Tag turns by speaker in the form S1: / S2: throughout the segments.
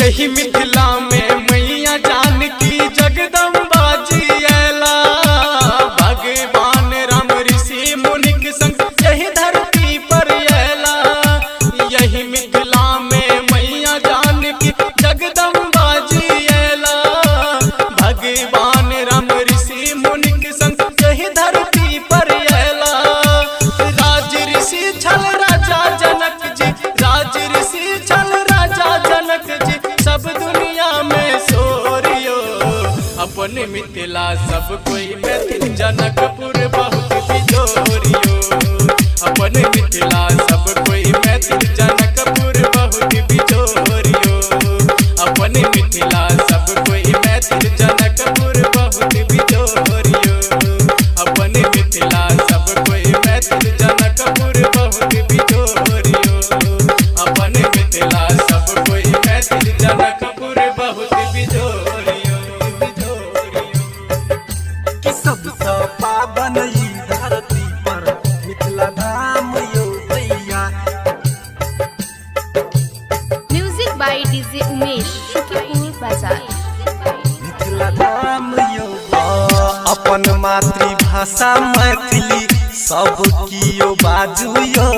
S1: यही मिथिला में मैया जानकी जगदम्बा जी अयला। भगवान राम ऋषि मुनिक संग यही धरती पर अयला। यही मिथिला में मैया जानकी जगदम्बा जी अयला। भगवान राम ऋषि मुनिक संग यही धरती पर अयला। राज ऋषि छल राजा जनक जी, राज ऋषि छल राजा जनक जी, सब दुनिया में सोरियो। अपन मिथिला सब कोई मैथिल जनकपुर बहुत बिजोरियो। अपन मिथिला सब कोई मैथिल जनकपुर बहुत बिजोरियो। अपन मिथिला सब कोई मैथिल जनकपुर बहुत बिजोरियो। अपन मिथिला सब कोई मैथिल जनकपुर बहुत बिजोरियो। अपन मिथिला सब कोई मैथिल जनकपुर बहुत बिजोरियो।
S2: कि सबसे पावन ई धरती पर मिथिला धाम यो भैया।
S3: म्यूजिक बाय डीजे उमेश, शुक्रिया बाजार।
S2: मिथिला धाम यो अपन मातृभाषा मैथिली सब कियो बाजू यो।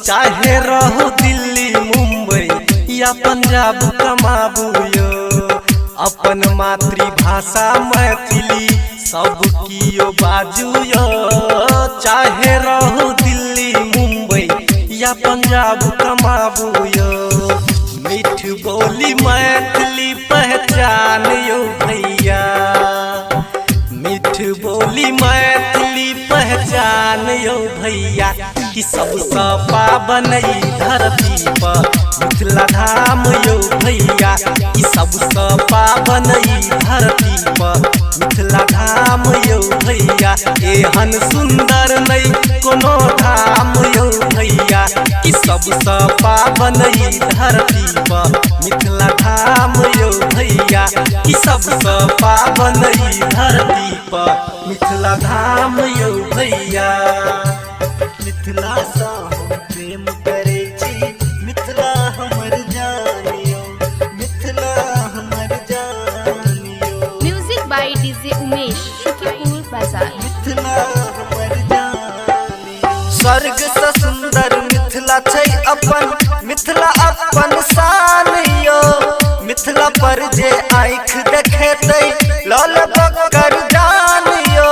S2: चाहे रहो दिल्ली मुंबई या पंजाब कमाबू यो। अपन मातृभाषा मैथिली सब कियो बाजू यो। चाहे रहो दिल्ली मुंबई या पंजाब कमाबू यो। मीठ बोली मैथिली पहचान यो भैया। मीठ बोली मैथिली पहचान यो भैया। कि सबसे पावन ई धरती पर मिथिला धाम यो भैया। कि सबसे पावन ई धरती पर मिथिला धाम यो भैया। एहन सुंदर नहीं कोनो धाम यो भैया। कि सबसे पावन ई धरती पर मिथिला धाम यो भैया। कि सबसे पावन ई धरती पर मिथिला धाम यो भैया। मिथिला सा हम प्रेम करे छी, मिथिला हमर जानियो। मिथिला हमर जानियो।
S3: म्यूजिक बाय डीजे उमेश, शुक्रिया बाजार।
S2: मिथिला हमर जानियो। स्वर्ग से सुंदर मिथिला छै अपन, मिथिला अपन शान यो। मिथिला पर जे आँख देखेतै लाल बकर जानियो।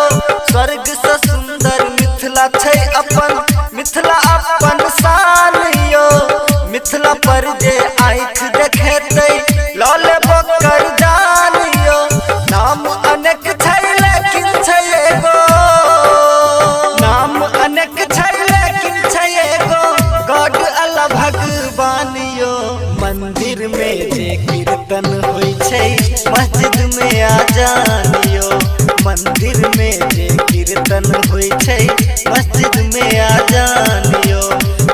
S2: स्वर्ग से सुंदर मिथिला छै अपन, मिथिला अपन शान यो। मिथिला पर जे आँख देखेतै लाल बकर जानियो। नाम अनेक छै लेकिन छै एगो। नाम अनेक छै लेकिन छै एगो। गॉड अल्लाह भगवान यो। मंदिर में जे कीर्तन होइ छै मस्जिद में आ जानियो, मंदिर में जे कीर्तन होई छै मस्जिद में आ जानियो।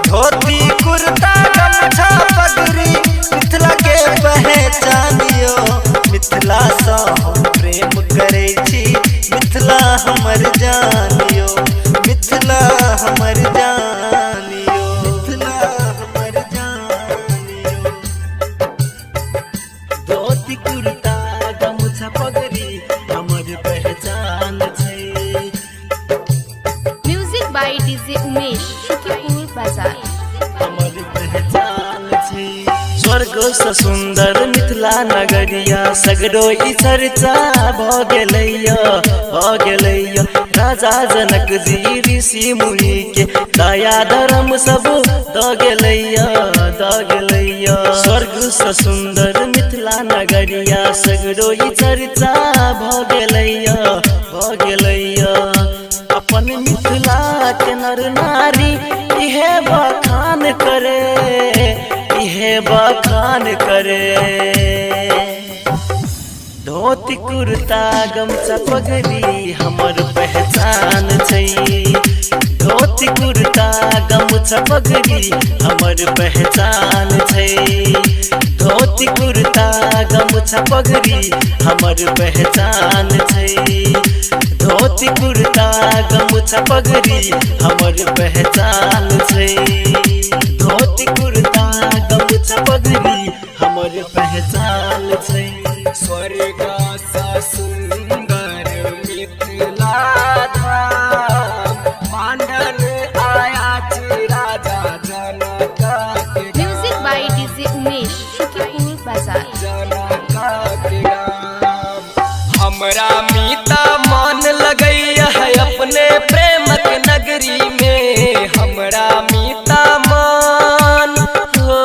S2: धोती कुर्ता गमछा पगड़ी मिथिला के पहचानियो, मिथिला सँ हम प्रेम करै छी, मिथिला हमर जानियो, मिथिला हमर जानियो, मिथिला हमर जानियो। धोती कुर्ता गमछा पगड़ी हमर पहचान छै।
S3: Music by DJ Umesh Shukipur बाजार।
S2: हमर पहचान छै।
S4: स्वर्ग से सुंदर मिथिला नगरिया सगरो ई चर्चा भ गेलैया राजा जनक जी ऋषि मुनि के दया धर्म सब द गेलैया स्वर्ग से सुंदर मिथिला नगरिया सगरो ई चर्चा भ गेलैया अपन मिथिला के नर नारी इहे बखान करे, इहे बखान करे। धोती कुर्ता गमछा पगड़ी हमर पहचान छै, धोती कुर्ता गमछा पगड़ी हमर पहचान छै, धोती कुर्ता गमछा पगड़ी हमर पहचान छै, धोती कुर्ता गमछा पगड़ी हमर पहचान छै, धोती कुर्ता गमछा पगड़ी हमर पहचान छै।
S1: स्वर्ग सा सुंदर मिथिला धाम, मांडन आया छी राजा जनक के
S3: music by DJ Umesh Shukipur बाजार।
S1: जनक के गाम। हमरा मीता मन लगैया है अपने प्रेमक नगरी में, हमरा मीता मन हो,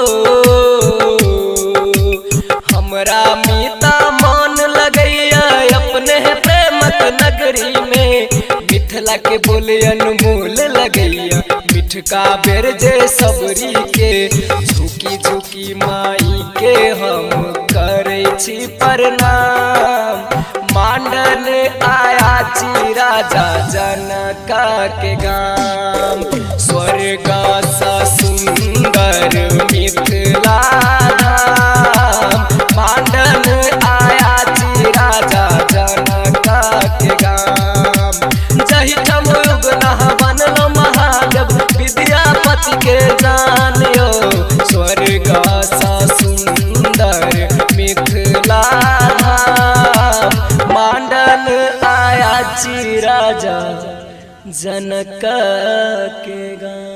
S1: हमरा मीता मन लगैया अपने प्रेमक नगरी में। मिथिला के बोले अनमोल लगैया, मिठका बेर जे सबरी के, झुकी झुकी माई के हम करै छी प्रणाम। मांडन आया छी राजा जनक के गाम, स्वर्ग सा सुंदर मिथिला धाम, मांडन आया छी राजा जनक के गाम। जही ठम उगना बनलो महादेव विद्यापति के जानियो, स्वर्ग सा सुंदर मिथिला धाम, मांडन आया छी राजा जनक के गाम।